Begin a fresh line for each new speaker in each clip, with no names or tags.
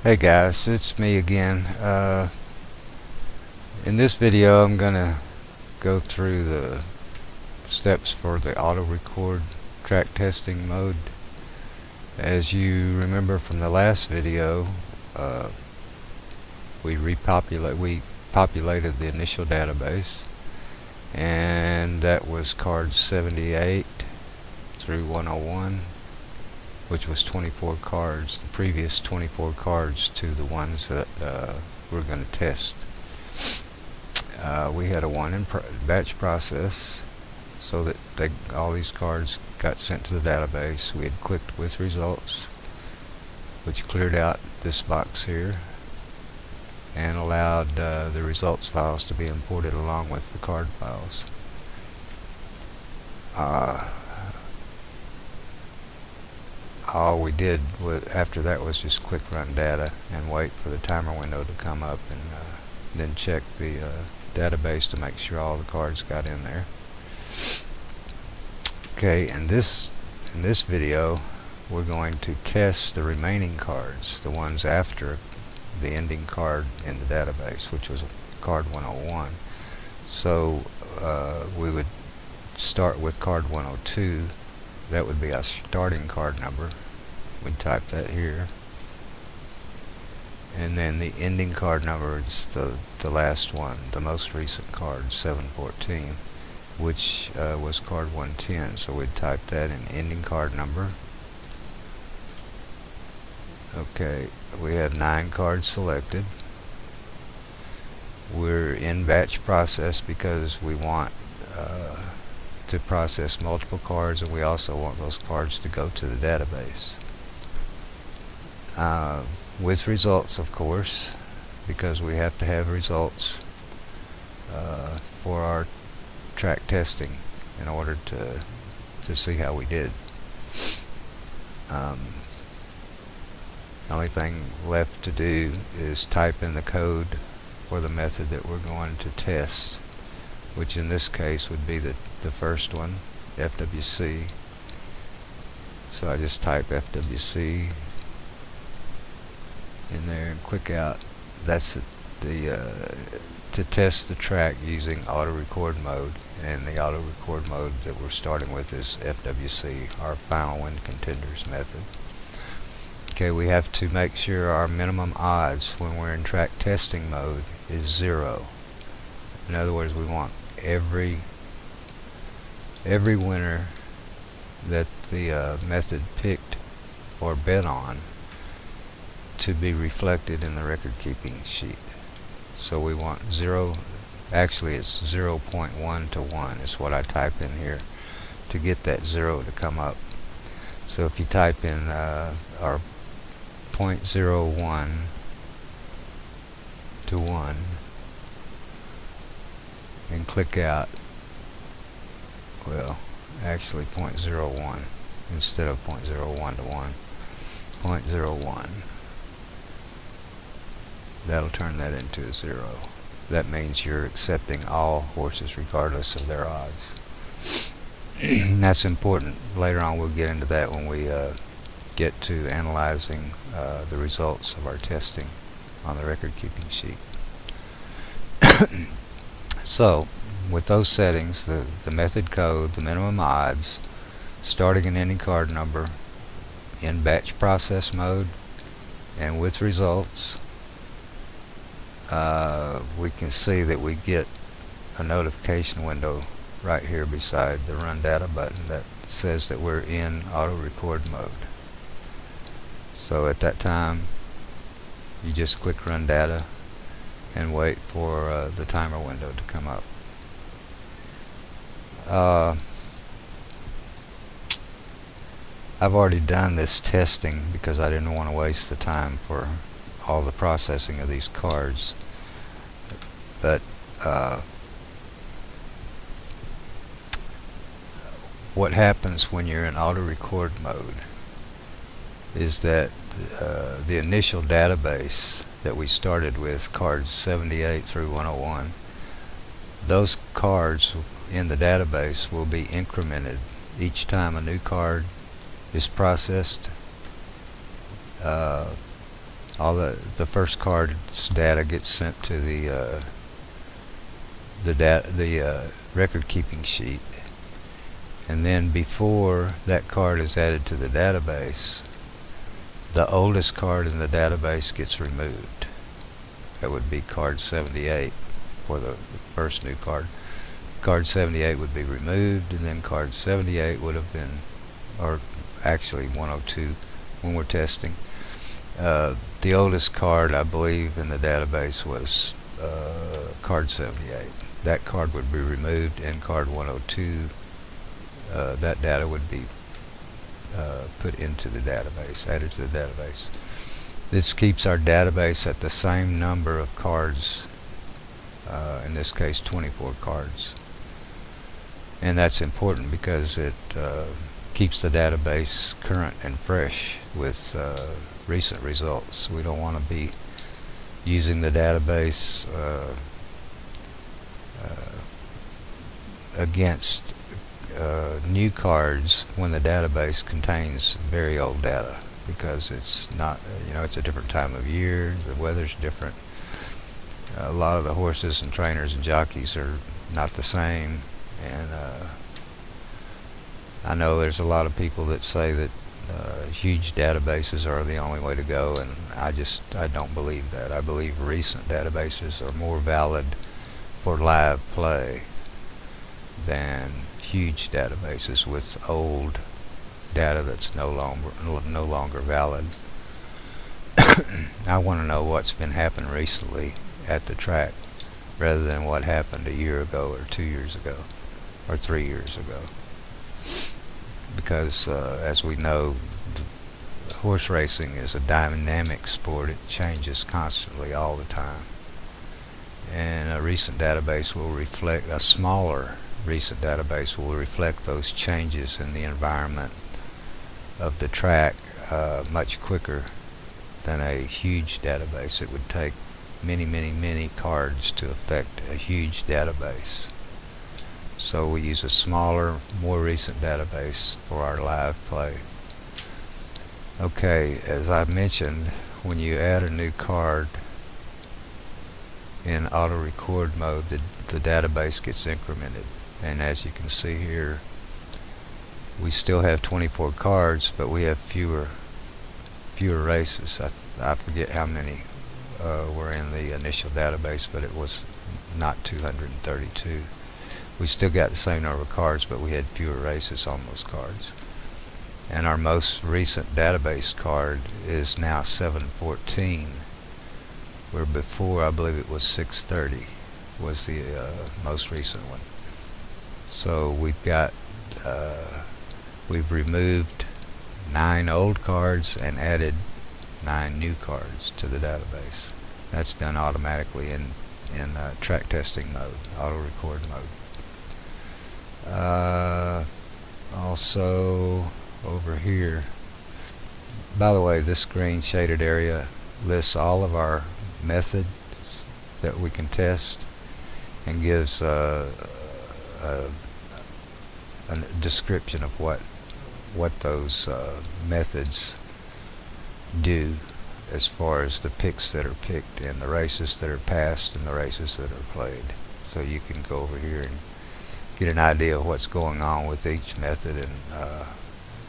Hey guys, it's me again. In this video I'm gonna go through the steps for the auto record track testing mode. As you remember from the last video, uh, we populated the initial database, and that was cards 78 through 101, which was 24 cards, the previous 24 cards to the ones that we're going to test. We had a batch process so that all these cards got sent to the database. We had clicked with results, which cleared out this box here and allowed the results files to be imported along with the card files. All we did after that was just click run data and wait for the timer window to come up, and then check the database to make sure all the cards got in there. Okay, in this video we're going to test the remaining cards, the ones after the ending card in the database, which was card 101. So we would start with card 102. That would be our starting card number. We'd type that here. And then the ending card number is the last one, the most recent card, 714, which was card 110. So we'd type that in ending card number. Okay, we have 9 cards selected. We're in batch process because we want to process multiple cards, and we also want those cards to go to the database. With results, of course, because we have to have results for our track testing in order to see how we did. The only thing left to do is type in the code for the method that we're going to test, which in this case would be the first one, FWC. So I just type FWC in there and click out. That's to test the track using auto record mode, and the auto record mode that we're starting with is FWC, our final win contenders method. Okay, we have to make sure our minimum odds when we're in track testing mode is 0. In other words, we want every winner that the method picked or bet on to be reflected in the record keeping sheet. So we want 0, actually it's 0.1 to 1 is what I type in here to get that 0 to come up. So if you type in our 0.01 to 1 and click out, well, actually 0.01 instead of 0.01 to 1, 0.01. That'll turn that into a 0. That means you're accepting all horses regardless of their odds. That's important. Later on we'll get into that when we get to analyzing the results of our testing on the record keeping sheet. So with those settings, the method code, the minimum odds, starting and ending card number, in batch process mode, and with results, we can see that we get a notification window right here beside the run data button that says that we're in auto record mode. So at that time you just click run data and wait for the timer window to come up. I've already done this testing because I didn't want to waste the time for all the processing of these cards, but what happens when you're in auto record mode is that the initial database that we started with, cards 78 through 101, those cards in the database will be incremented each time a new card is processed. all the first card's data gets sent to the record keeping sheet, and then before that card is added to the database, the oldest card in the database gets removed. That would be card 78 for the first new card. Card 78 would be removed, and then card 78 would have been, or actually 102 when we're testing. The oldest card, I believe, in the database was card 78. That card would be removed, and card 102, that data would be put into the database, added to the database. This keeps our database at the same number of cards, in this case 24 cards. And that's important because it keeps the database current and fresh with recent results. We don't want to be using the database against new cards when the database contains very old data, because it's not, it's a different time of year, the weather's different. A lot of the horses and trainers and jockeys are not the same, and I know there's a lot of people that say that huge databases are the only way to go, and I don't believe that. I believe recent databases are more valid for live play than huge databases with old data that's no longer valid. I want to know what's been happening recently at the track rather than what happened a year ago or 2 years ago or 3 years ago, because as we know, horse racing is a dynamic sport. It changes constantly all the time, and a smaller recent database will reflect those changes in the environment of the track much quicker than a huge database. It would take many cards to affect a huge database. So we use a smaller, more recent database for our live play. Okay, as I mentioned, when you add a new card in auto record mode, the database gets incremented. And as you can see here, we still have 24 cards, but we have fewer races. I forget how many were in the initial database, but it was not 232. We still got the same number of cards, but we had fewer races on those cards. And our most recent database card is now 714, where before I believe it was 630 was the most recent one. So we've removed 9 old cards and added 9 new cards to the database. That's done automatically in track testing mode, auto record mode. Also over here, by the way, this green shaded area lists all of our methods that we can test and gives a description of what those methods do as far as the picks that are picked and the races that are passed and the races that are played. So you can go over here and get an idea of what's going on with each method and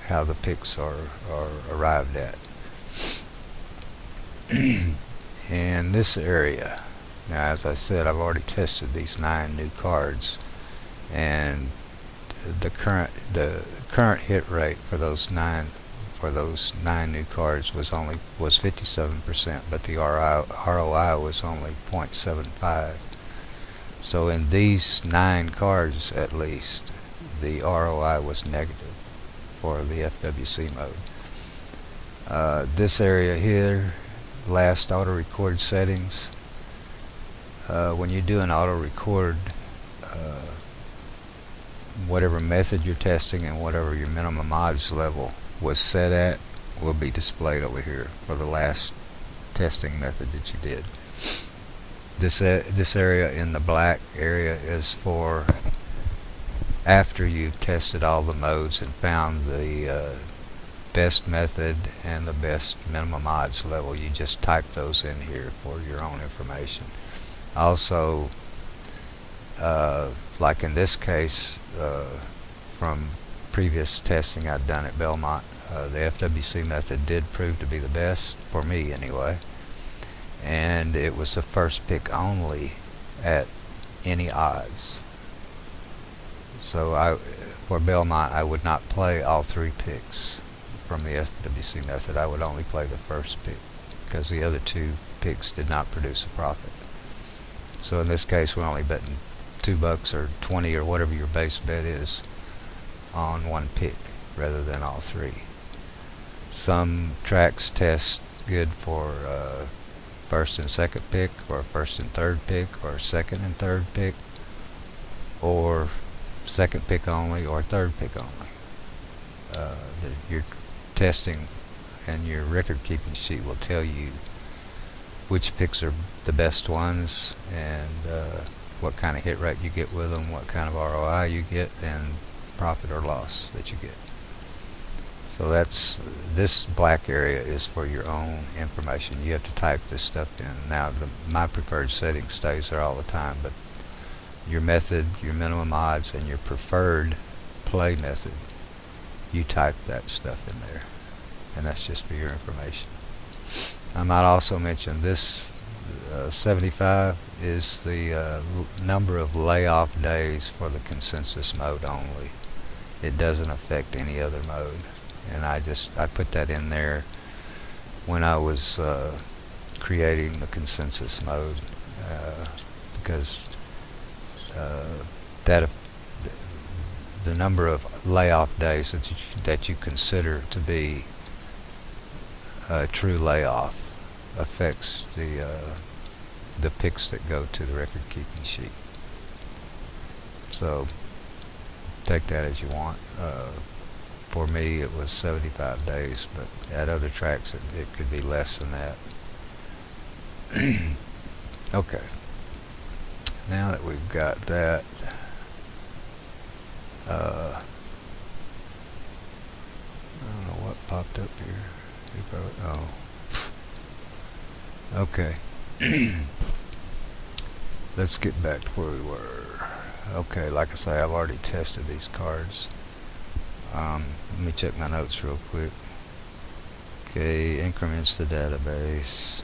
how the picks are arrived at. In this area, now as I said, I've already tested these 9 new cards, and the current hit rate for those 9 new cards was 57%, but the ROI was only 0.75. So in these 9 cards at least, the ROI was negative for the FWC mode. This area here, last auto record settings, when you do an auto record, whatever method you're testing and whatever your minimum odds level was set at will be displayed over here for the last testing method that you did. This area in the black area is for after you've tested all the modes and found the best method and the best minimum odds level. You just type those in here for your own information. Also, like in this case, from previous testing I'd done at Belmont, the FWC method did prove to be the best, for me anyway, and it was the first pick only at any odds. So for Belmont, I would not play all three picks from the FWC method. I would only play the first pick because the other two picks did not produce a profit. So in this case, we're only betting $2 or 20 or whatever your base bet is on one pick rather than all three. Some tracks test good for first and second pick, or first and third pick, or second and third pick, or second pick only, or third pick only. Your testing and your record keeping sheet will tell you which picks are the best ones, and what kind of hit rate you get with them, what kind of ROI you get, and profit or loss that you get. So this black area is for your own information. You have to type this stuff in. Now, my preferred setting stays there all the time, but your method, your minimum odds, and your preferred play method, you type that stuff in there, and that's just for your information. I might also mention this 75 is the number of layoff days for the consensus mode only. It doesn't affect any other mode, and I put that in there when I was creating the consensus mode, because that the number of layoff days that you consider to be a true layoff affects the picks that go to the record keeping sheet. So take that as you want. For me, it was 75 days, but at other tracks it could be less than that. Okay. Now that we've got that, I don't know what popped up here. Oh. Okay. Let's get back to where we were. Okay, like I say, I've already tested these cards. Let me check my notes real quick. Okay, increments to database.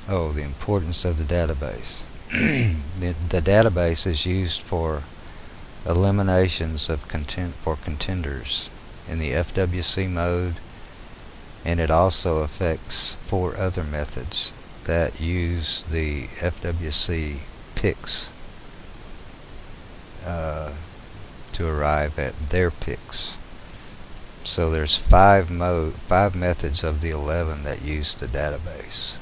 The importance of the database. The database is used for eliminations of contenders in the FWC mode, and it also affects 4 other methods that use the FWC picks to arrive at their picks. So there's 5 methods of the 11 that use the database.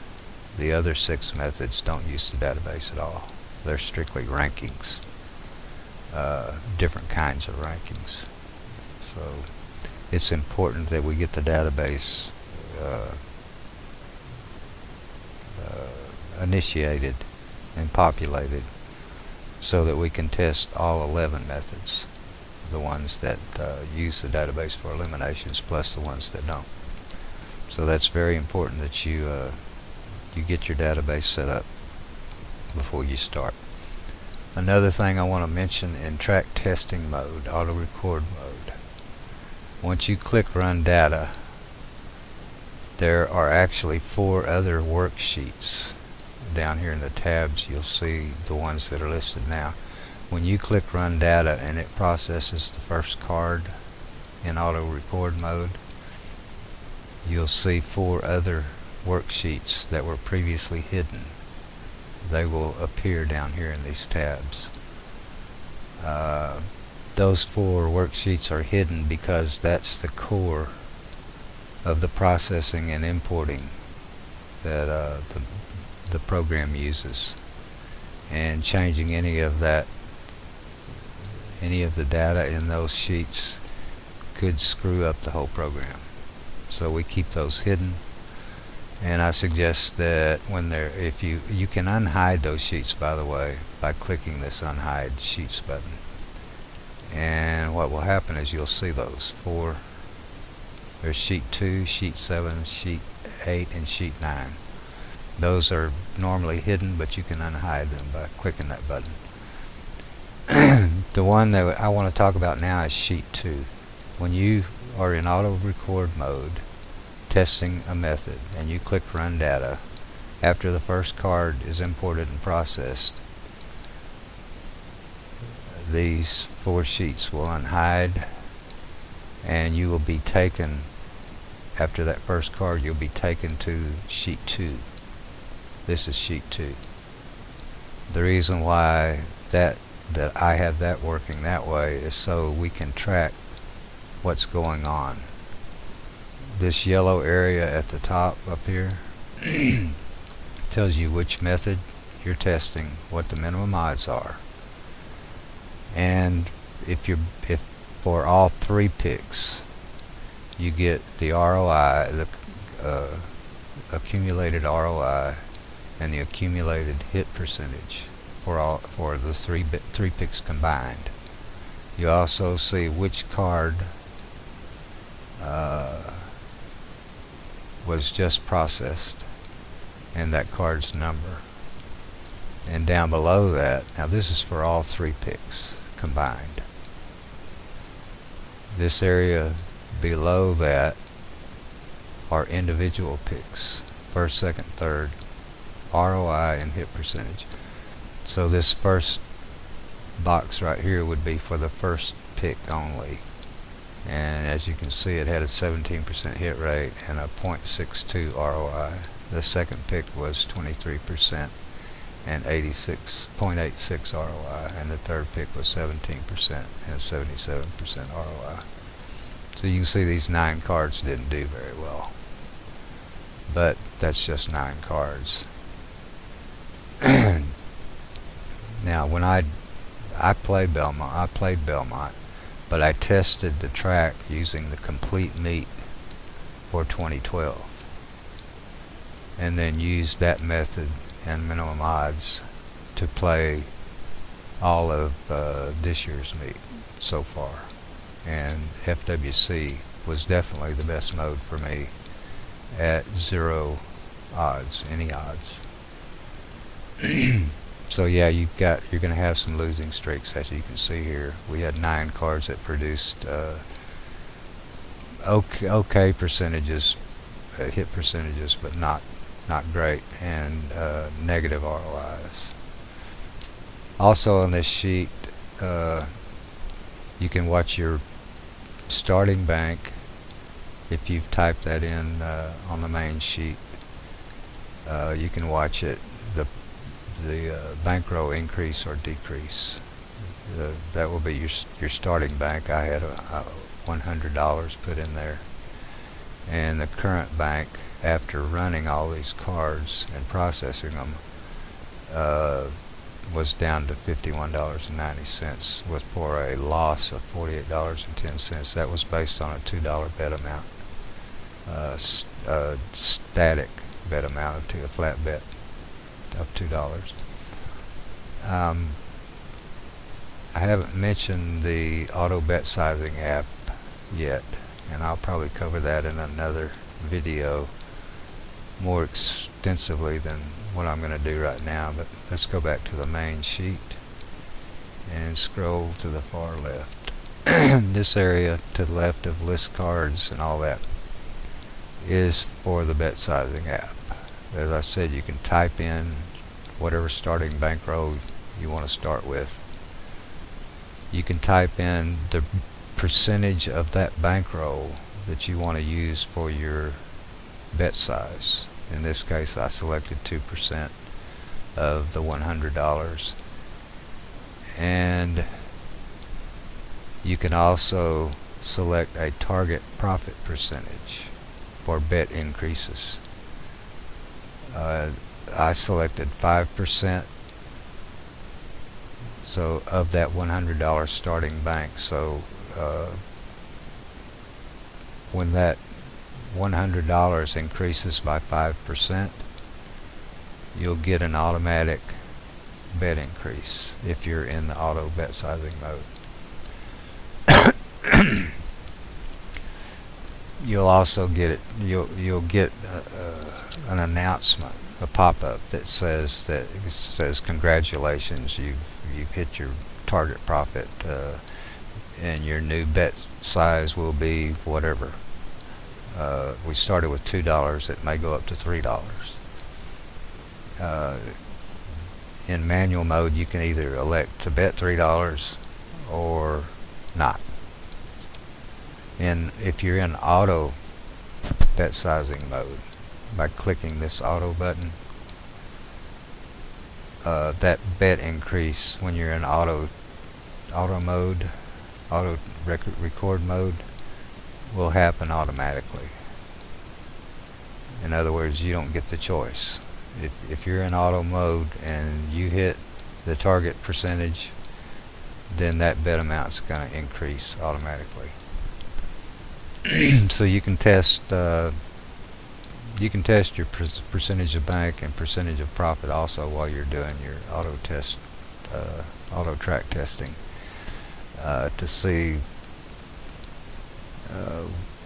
The other 6 methods don't use the database at all. They're strictly rankings, different kinds of rankings. So it's important that we get the database initiated and populated so that we can test all 11 methods, the ones that use the database for eliminations plus the ones that don't. So that's very important that you get your database set up before you start. Another thing I want to mention in track testing mode, auto record mode, once you click run data, there are actually 4 other worksheets. Down here in the tabs you'll see the ones that are listed now. When you click run data and it processes the first card in auto record mode, you'll see 4 other worksheets that were previously hidden. They will appear down here in these tabs. Those 4 worksheets are hidden because that's the core of the processing and importing that the program uses, and changing any of the data in those sheets could screw up the whole program. So we keep those hidden, and I suggest that if you can unhide those sheets, by the way, by clicking this unhide sheets button, And what will happen is you'll see those four. There's sheet 2, sheet 7, sheet 8, and sheet 9. Those are normally hidden, but you can unhide them by clicking that button. The one that I want to talk about now is sheet 2. When you are in auto record mode testing a method and you click run data, after the first card is imported and processed, these 4 sheets will unhide, and you will be taken, after that first card, you'll be taken to sheet 2. This is sheet 2. The reason why that I have that working that way is so we can track what's going on. This yellow area at the top up here tells you which method you're testing, what the minimum odds are, and if for all 3 picks you get the ROI, the accumulated ROI, and the accumulated hit percentage for the three picks combined. You also see which card was just processed and that card's number. And down below that, now this is for all 3 picks combined. This area below that are individual picks, first, second, third, ROI, and hit percentage. So this first box right here would be for the first pick only. And as you can see, it had a 17% hit rate and a 0.62 ROI. The second pick was 23% and 0.86 ROI, and the third pick was 17% and a 77% ROI. So you can see these 9 cards didn't do very well, but that's just 9 cards. Now, when I played Belmont, but I tested the track using the Complete Meat for 2012, and then used that method and minimum odds to play all of this year's meet so far. And FWC was definitely the best mode for me at 0 odds, any odds. So yeah, you're going to have some losing streaks, as you can see here. We had 9 cards that produced okay percentages, hit percentages, but not great, and negative ROIs. Also on this sheet, you can watch your starting bank if you've typed that in on the main sheet. You can watch it, the bankroll increase or decrease. That will be your starting bank. I had $100 put in there, and the current bank, after running all these cards and processing them, was down to $51.90 with for a loss of $48.10. That was based on a $2 bet amount, static bet amount to a flat bet of $2. I haven't mentioned the auto bet sizing app yet, and I'll probably cover that in another video more extensively than what I'm going to do right now. But let's go back to the main sheet and scroll to the far left. This area to the left of list cards and all that is for the bet sizing app. As I said, you can type in whatever starting bankroll you want to start with. You can type in the percentage of that bankroll that you want to use for your bet size. In this case, I selected 2% of the $100. And you can also select a target profit percentage for bet increases. I selected 5%, so of that $100 starting bank. So when that $100 increases by 5%, you'll get an automatic bet increase if you're in the auto bet sizing mode. You'll also get it. You'll get an announcement, a pop-up that says congratulations, you've hit your target profit, and your new bet size will be whatever. We started with $2. It may go up to $3. In manual mode, you can either elect to bet $3 or not. And if you're in auto bet sizing mode, by clicking this auto button, that bet increase when you're in auto mode, auto record mode, will happen automatically. In other words, you don't get the choice. If you're in auto mode and you hit the target percentage, then that bet amount's going to increase automatically. So you can test your percentage of bank and percentage of profit also while you're doing your auto track testing, to see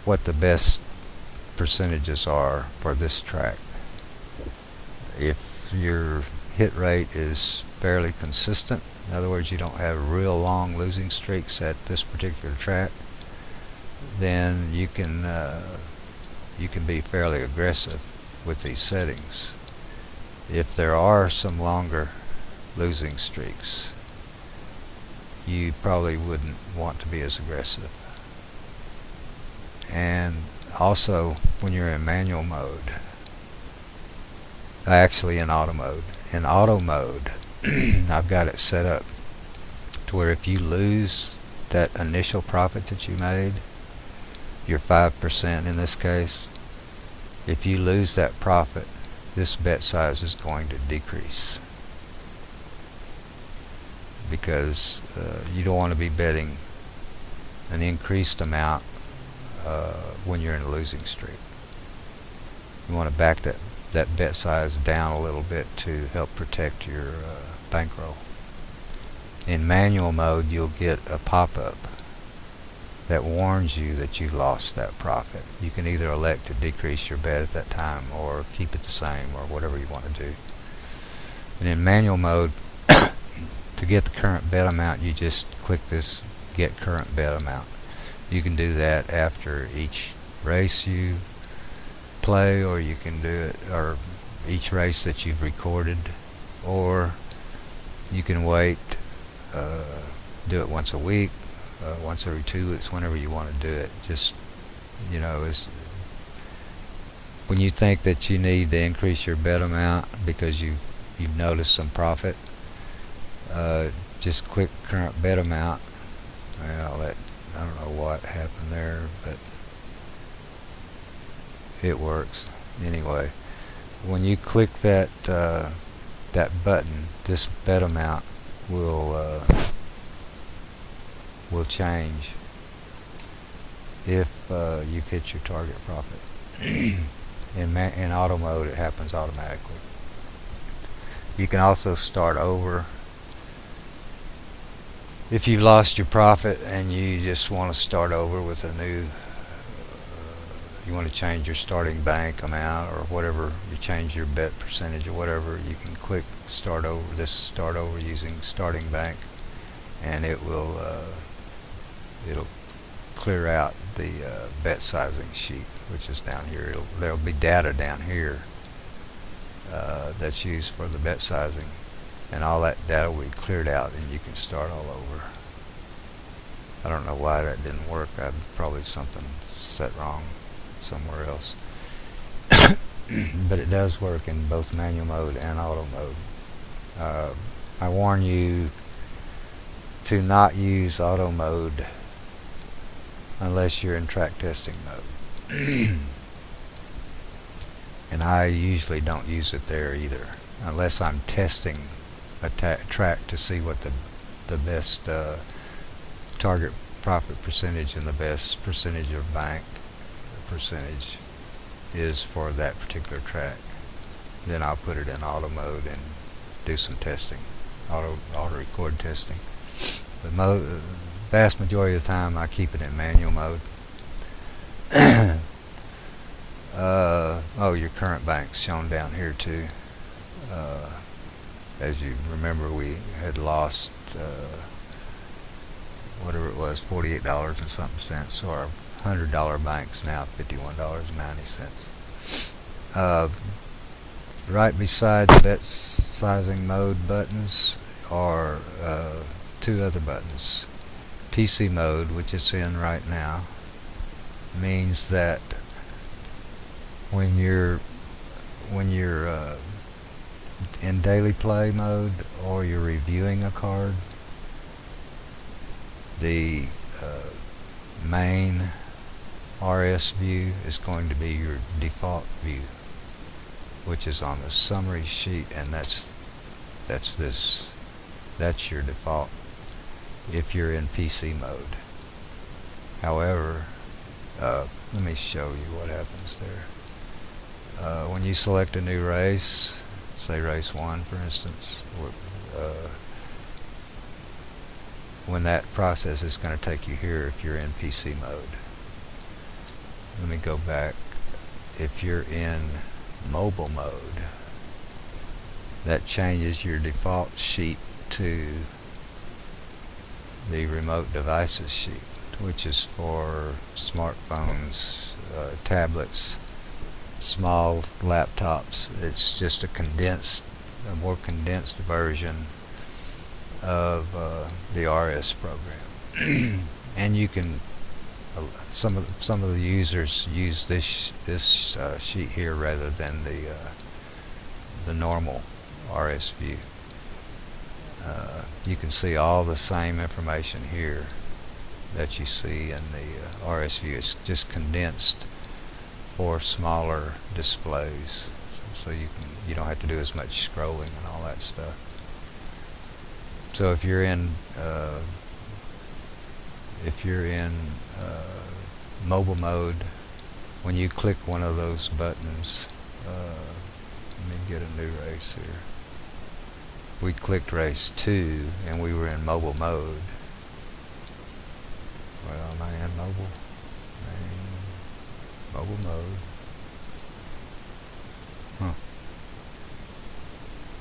what the best percentages are for this track. If your hit rate is fairly consistent, in other words, you don't have real long losing streaks at this particular track, then you can be fairly aggressive with these settings. If there are some longer losing streaks, you probably wouldn't want to be as aggressive. And also, when you're in manual mode, actually in auto mode, I've got it set up to where if you lose that initial profit that you made, your 5% in this case, if you lose that profit, this bet size is going to decrease, because you don't want to be betting an increased amount when you're in a losing streak. You want to back that bet size down a little bit to help protect your bankroll. In manual mode, you'll get a pop-up that warns you that you lost that profit. You can either elect to decrease your bet at that time or keep it the same, or whatever you want to do. And in manual mode, to get the current bet amount, you just click this Get Current Bet Amount. You can do that after each race you play, or you can do it, or each race that you've recorded, or you can wait, do it once a week, once every 2 weeks, whenever you want to do it. Just, is when you think that you need to increase your bet amount because you've noticed some profit, just click Current Bet Amount. I don't know what happened there, but it works anyway. When you click that button, this bet amount will change if you've hit your target profit. In auto mode, it happens automatically. You can also start over. If you've lost your profit and you just want to start over with a new, you want to change your starting bank amount or whatever, you change your bet percentage or whatever, you can click start over using starting bank, and it'll clear out the bet sizing sheet, which is down here. There'll be data down here that's used for the bet sizing, and all that data will be cleared out, and you can start all over. I don't know why that didn't work. Probably something set wrong somewhere else. But it does work in both manual mode and auto mode. I warn you to not use auto mode unless you're in track testing mode. And I usually don't use it there either, unless I'm testing a track to see what the best target profit percentage and the best percentage of bank percentage is for that particular track. Then I'll put it in auto mode and do some testing, auto record testing. vast majority of the time I keep it in manual mode. Oh, your current bank's shown down here too. Uh, as you remember, we had lost whatever it was, $48 and something cents. So our $100 bank's now $51.90. Right beside the bet sizing mode buttons are two other buttons. PC mode, which it's in right now, means that when you're in daily play mode or you're reviewing a card, the main RS view is going to be your default view, which is on the summary sheet, and that's your default if you're in PC mode. However, let me show you what happens there. When you select a new race, say race 1 for instance, when that process is going to take you here if you're in PC mode. Let me go back. If you're in mobile mode, that changes your default sheet to the remote devices sheet, which is for smartphones, tablets, small laptops. It's just a more condensed version of the RS program. And you can some of the users use this sheet here rather than the normal RS view. You can see all the same information here that you see in the RS view. It's just condensed for smaller displays, so you don't have to do as much scrolling and all that stuff. So if you're in mobile mode, when you click one of those buttons, let me get a new race here. We clicked race 2 and we were in mobile mode. Well, am I in mobile? Mobile mode.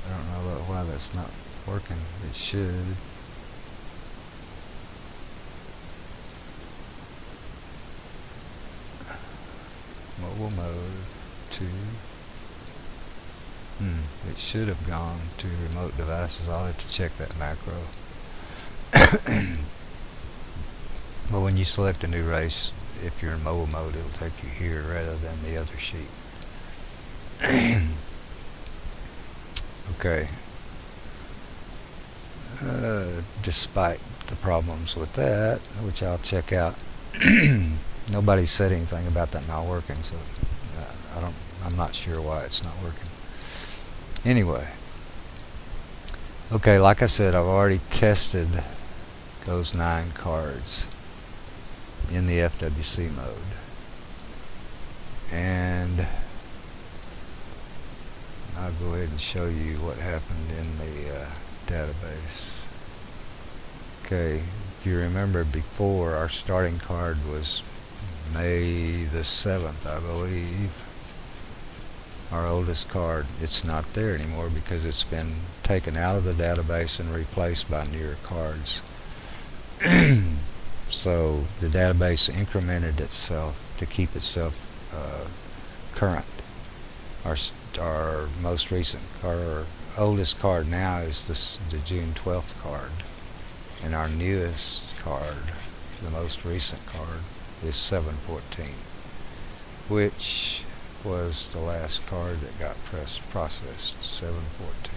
I don't know why that's not working. It should. Mobile mode 2. It should have gone to remote devices. I'll have to check that macro. But when you select a new race, if you're in mobile mode, it'll take you here rather than the other sheet. Okay. Despite the problems with that, which I'll check out, nobody said anything about that not working, so I'm not sure why it's not working. Anyway, okay, like I said, I've already tested those 9 cards in the FWC mode, and I'll go ahead and show you what happened in the database. Okay, if you remember before, our starting card was May the 7th, I believe. Our oldest card. It's not there anymore because it's been taken out of the database and replaced by newer cards. So the database incremented itself to keep itself current. Our most recent, our oldest card now is the June 12th card, and our newest card, the most recent card, is 7/14, which was the last card that got processed, 7/14.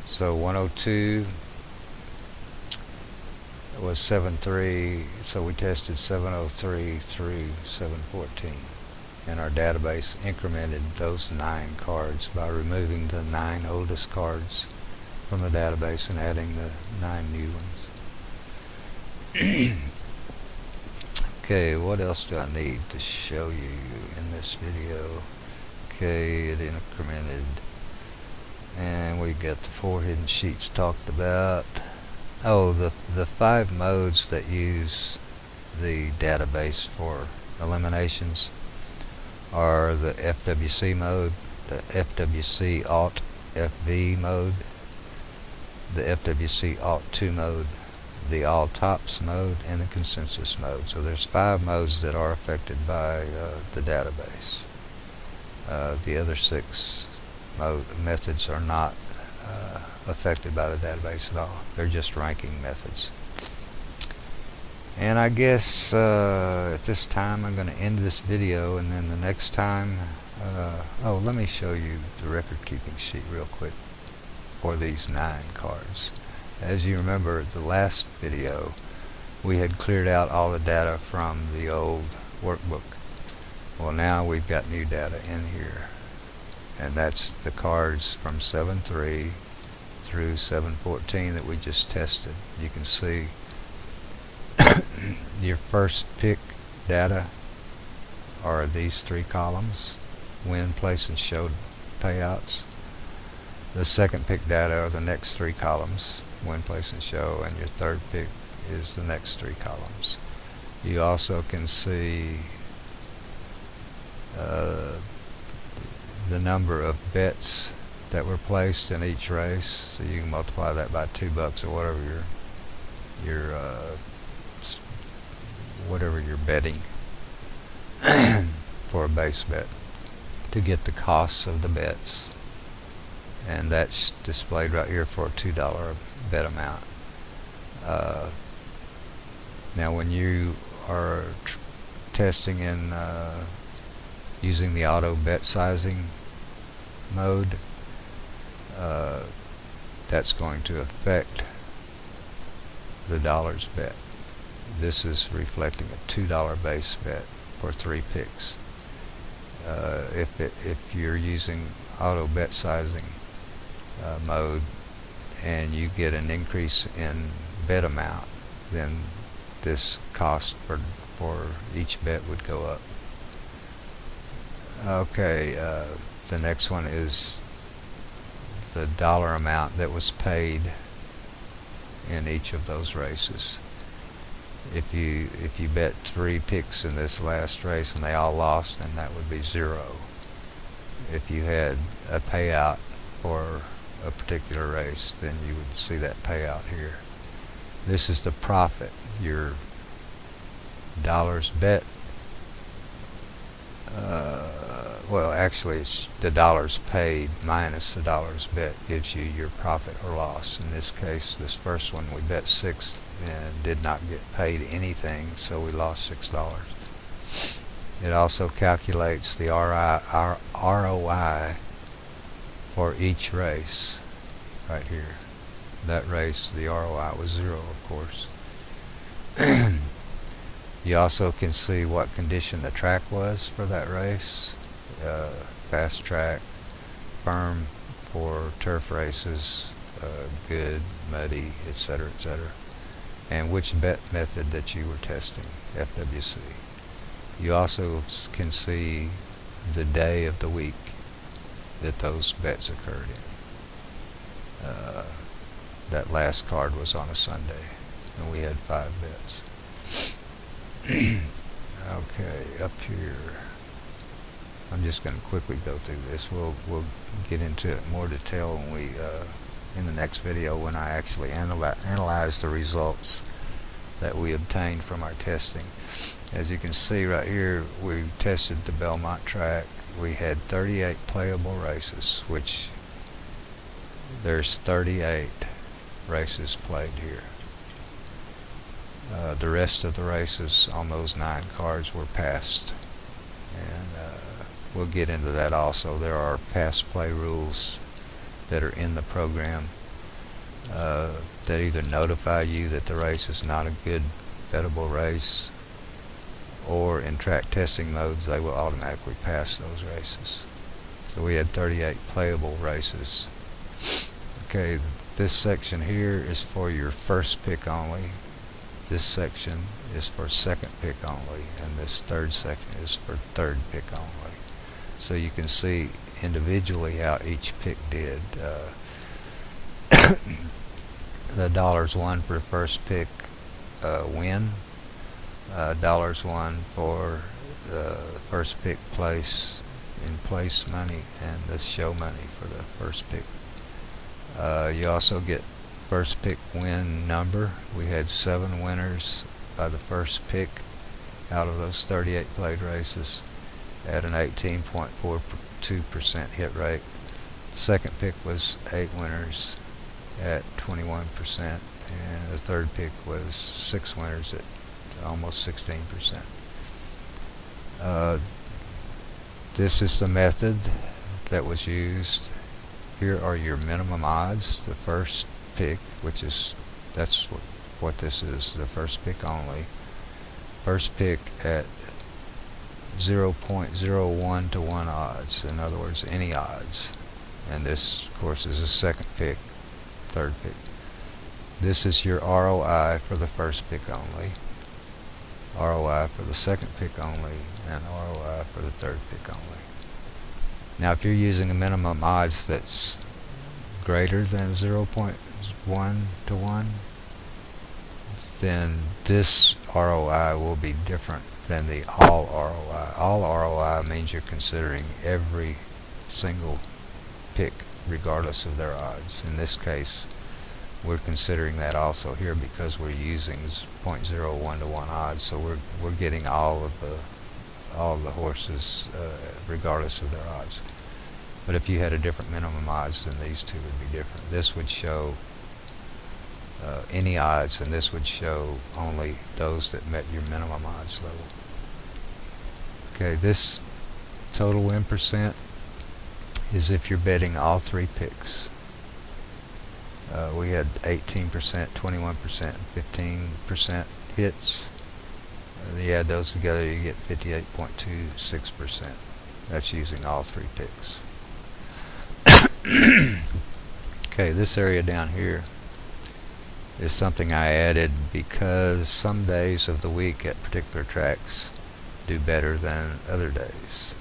So 102 was 7/3, so we tested 7/03 through 7/14, and our database incremented those 9 cards by removing the 9 oldest cards from the database and adding the 9 new ones. Okay, what else do I need to show you in this video? Okay, it incremented, and we got the 4 hidden sheets talked about. Oh, the 5 modes that use the database for eliminations are the FWC mode, the FWC Alt FV mode, the FWC Alt 2 mode, the All Tops mode, and the Consensus mode. So there's 5 modes that are affected by the database. The other 6 methods are not affected by the database at all. They're just ranking methods. And I guess at this time I'm going to end this video, and then the next time, let me show you the record keeping sheet real quick for these 9 cards. As you remember, the last video we had cleared out all the data from the old workbook. Well, now we've got new data in here, and that's the cards from 7.3 through 7.14 that we just tested. You can see your first pick data are these 3 columns: win, place, and show payouts. The second pick data are the next 3 columns: win, place, and show, and your third pick is the next 3 columns. You also can see the number of bets that were placed in each race, so you can multiply that by $2 or whatever you're betting for a base bet to get the costs of the bets, and that's displayed right here for a $2 bet amount. Now when you are testing in using the auto bet sizing mode, that's going to affect the dollars bet. This is reflecting a $2 base bet for 3 picks. If you're using auto bet sizing mode and you get an increase in bet amount, then this cost for each bet would go up. Okay, the next one is the dollar amount that was paid in each of those races. If you bet 3 picks in this last race and they all lost, then that would be 0. If you had a payout for a particular race, then you would see that payout here. This is the profit, your dollars bet. Well, actually it's the dollars paid minus the dollars bet gives you your profit or loss. In this case, this first one, we bet 6 and did not get paid anything, so we lost $6. It also calculates the ROI for each race right here. That race, the ROI was 0, of course. You also can see what condition the track was for that race. Fast track, firm for turf races, good, muddy, etc., etc. And which bet method that you were testing, FWC. You also can see the day of the week that those bets occurred in. That last card was on a Sunday, and we had 5 bets. Okay, up here, I'm just going to quickly go through this. We'll get into it in more detail when we in the next video, when I actually analyze the results that we obtained from our testing. As you can see right here, we tested the Belmont track. We had 38 playable races, which there's 38 races played here. The rest of the races on those 9 cards were passed, and we'll get into that also. There are pass play rules that are in the program that either notify you that the race is not a good bettable race, or in track testing modes they will automatically pass those races. So we had 38 playable races. Okay, this section here is for your first pick only. This section is for second pick only, and this third section is for third pick only. So you can see individually how each pick did. the dollars won for first pick win, dollars won for the first pick place in place money, and the show money for the first pick. You also get first pick win number. We had 7 winners by the first pick out of those 38 played races at an 18.42% hit rate. Second pick was 8 winners at 21%, and the third pick was 6 winners at almost 16%. This is the method that was used. Here are your minimum odds. The first pick, that's what this is, the first pick only. First pick at 0.01 to 1 odds, in other words, any odds. And this, of course, is the second pick, third pick. This is your ROI for the first pick only, ROI for the second pick only, and ROI for the third pick only. Now, if you're using a minimum odds that's greater than 0.1 to 1, then this ROI will be different than the all ROI. All ROI means you're considering every single pick regardless of their odds. In this case, we're considering that also here because we're using 0.01 to 1 odds, so we're getting all of the horses regardless of their odds. But if you had a different minimum odds, then these two would be different. This would show any odds, and this would show only those that met your minimum odds level. Okay, this total win percent is if you're betting all 3 picks. We had 18%, 21%, and 15% hits. You add those together, you get 58.26%. That's using all 3 picks. Okay, this area down here is something I added because some days of the week at particular tracks do better than other days.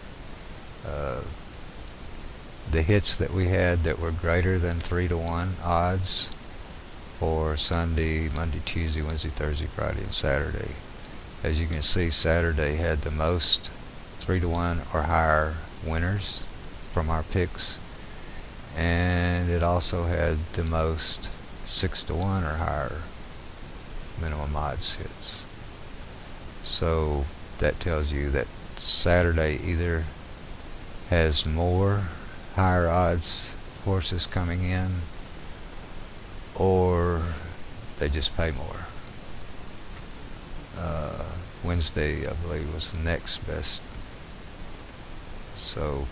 The hits that we had that were greater than 3 to 1 odds for Sunday, Monday, Tuesday, Wednesday, Thursday, Friday, and Saturday. As you can see, Saturday had the most 3 to 1 or higher winners from our picks, and it also had the most 6 to 1 or higher minimum odds hits. So that tells you that Saturday either has more higher odds horses coming in, or they just pay more. Wednesday, I believe, was the next best. So,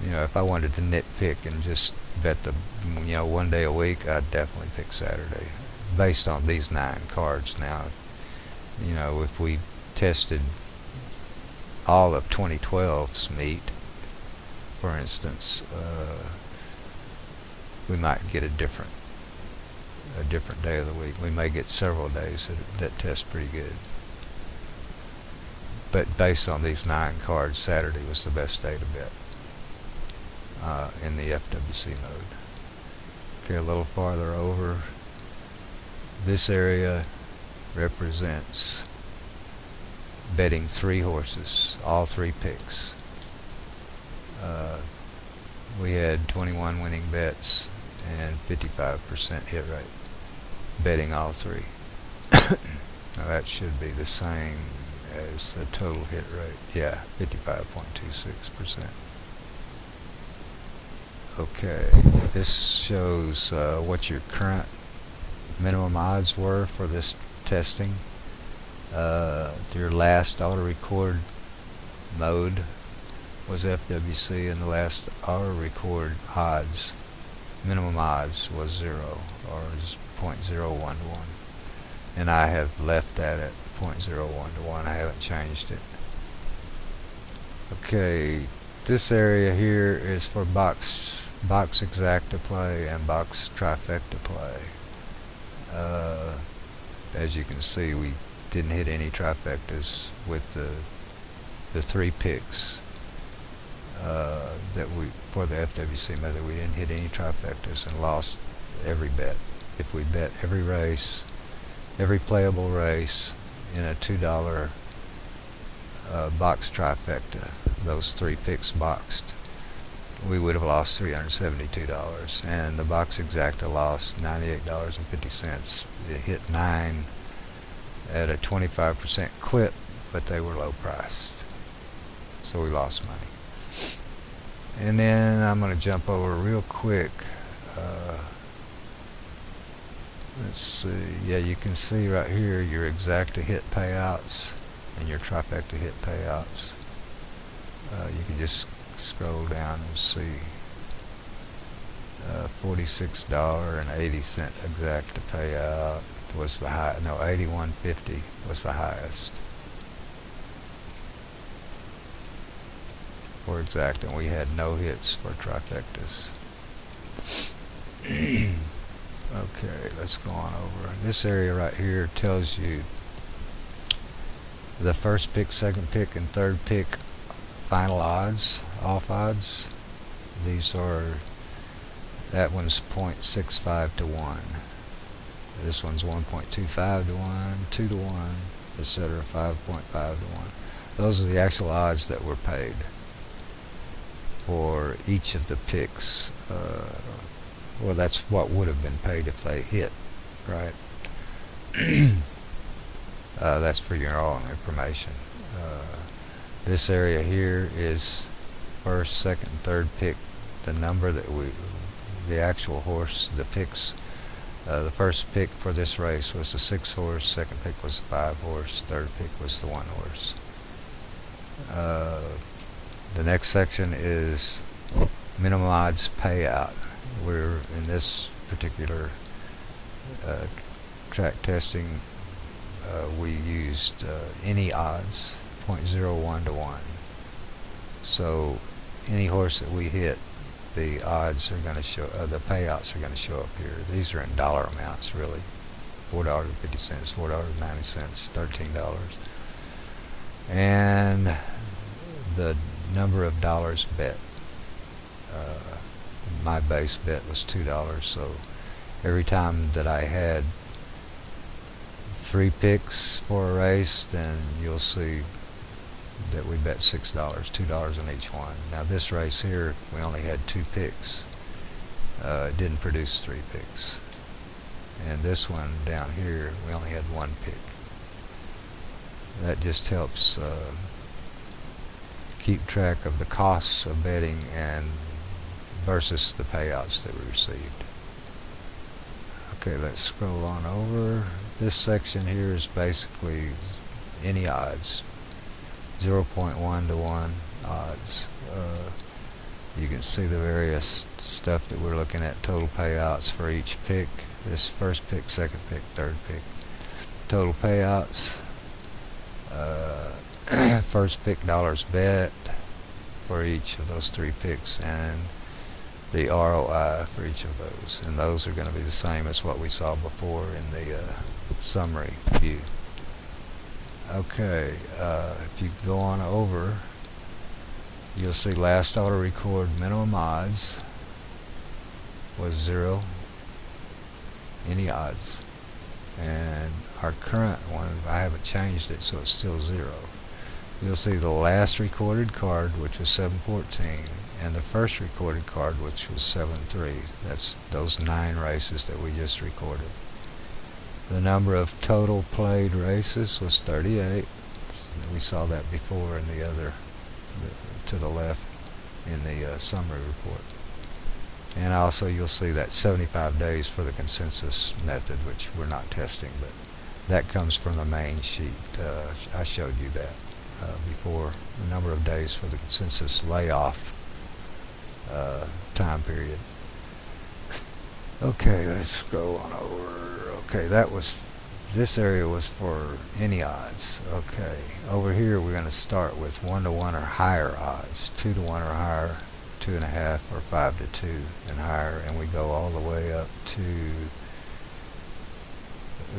if I wanted to nitpick and just bet one day a week, I'd definitely pick Saturday based on these 9 cards. Now, if we tested all of 2012's meet, for instance, we might get a different day of the week. We may get several days that test pretty good. But based on these 9 cards, Saturday was the best day to bet in the FWC mode. Okay, a little farther over, this area represents betting 3 horses, all 3 picks. We had 21 winning bets and 55% hit rate, betting all 3. Now that should be the same as the total hit rate. Yeah, 55.26%. Okay, this shows what your current minimum odds were for this testing. Your last auto record mode was FWC, and the last auto record odds, minimum odds, was 0, or 0.01 to 1. And I have left that at 0.01 to 1. I haven't changed it. Okay, this area here is for box exacta play and box trifecta play. As you can see, we didn't hit any trifectas with the 3 picks that we for the FWC method. We didn't hit any trifectas and lost every bet if we bet every race, every playable race in a $2 box trifecta, those 3 picks boxed, we would have lost $372, and the box exacta lost $98.50. It hit 9 at a 25% clip, but they were low priced, so we lost money. And then I'm going to jump over real quick. Let's see. Yeah, you can see right here your exacta hit payouts and your trifecta hit payouts. You can just scroll down and see $46.80 exacta payout was the high. No, $81.50 was the highest for exacta, and we had no hits for trifectas. Okay, let's go on over. This area right here tells you the first pick, second pick, and third pick final odds, off odds. These are, that one's 0.65 to 1. This one's 1.25 to 1, 2 to 1, etc., 5.5 to 1. Those are the actual odds that were paid for each of the picks. Well, that's what would have been paid if they hit, right? That's for your own information. This area here is first, second, third pick, the number that the actual horse, the picks. The first pick for this race was the 6 horse, second pick was the 5 horse, third pick was the 1 horse. The next section is minimum odds payout. We're in this particular track testing, we used any odds, 0.01 to 1. So any horse that we hit, the odds are going to show, the payouts are going to show up here. These are in dollar amounts, really. $4.50, $4.90, $13. And the number of dollars bet. My base bet was $2, so every time that I had 3 picks for a race, then you'll see that we bet $6, $2 on each one. Now this race here, we only had 2 picks. It didn't produce 3 picks. And this one down here, we only had 1 pick. That just helps keep track of the costs of betting and versus the payouts that we received. Okay, let's scroll on over. This section here is basically any odds, 0.1 to 1 odds. You can see the various stuff that we're looking at, total payouts for each pick. This first pick, second pick, third pick. Total payouts, first pick dollars bet for each of those 3 picks, and the ROI for each of those, and those are going to be the same as what we saw before in the summary view. Okay, if you go on over, you'll see last auto record minimum odds was 0, any odds, and our current one, I haven't changed it, so it's still 0. You'll see the last recorded card, which was 714, and the first recorded card, which was 7-3. That's those 9 races that we just recorded. The number of total played races was 38. We saw that before in the other, to the left in the summary report. And also you'll see that 75 days for the consensus method, which we're not testing, but that comes from the main sheet. I showed you that before, the number of days for the consensus layoff time period. Okay, let's scroll on over. Okay, this area was for any odds. Okay, over here we're going to start with 1 to 1 or higher odds, 2 to 1 or higher, 2.5 or 5 to 2 and higher, and we go all the way up to,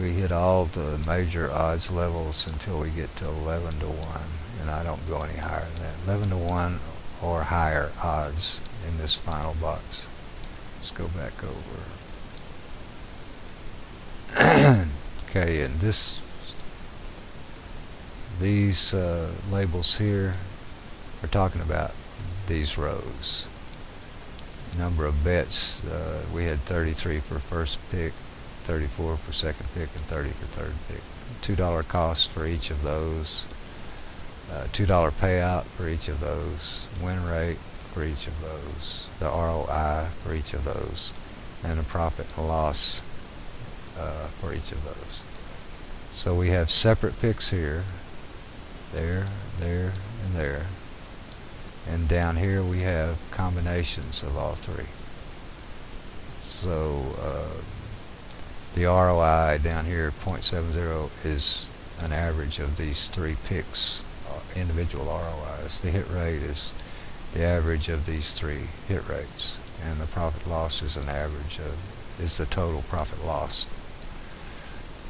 we hit all the major odds levels until we get to 11 to 1, and I don't go any higher than that. 11 to 1 or higher odds in this final box. Let's go back over. Okay, and these labels here are talking about these rows. Number of bets, we had 33 for first pick, 34 for second pick, and 30 for third pick. $2 cost for each of those, $2 payout for each of those, win rate for each of those, the ROI for each of those, and the profit and loss for each of those. So we have separate picks here, there, there, and there. And down here we have combinations of all three. So the ROI down here, 0.70, is an average of these three picks, individual ROIs. The hit rate is the average of these three hit rates, and the profit loss is an average of, is the total profit loss.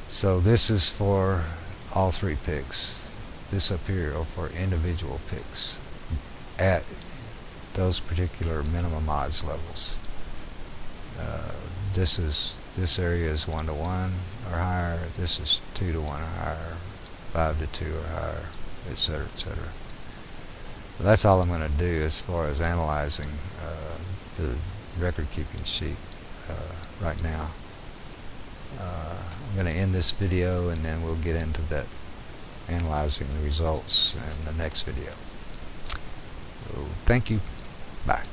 So this is for all three picks. This up here are for individual picks at those particular minimum odds levels. This area is 1 to 1 or higher. This is 2 to 1 or higher, 5 to 2 or higher, etc., etc. That's all I'm going to do as far as analyzing the record keeping sheet right now. I'm going to end this video, and then we'll get into that analyzing the results in the next video. So, thank you. Bye.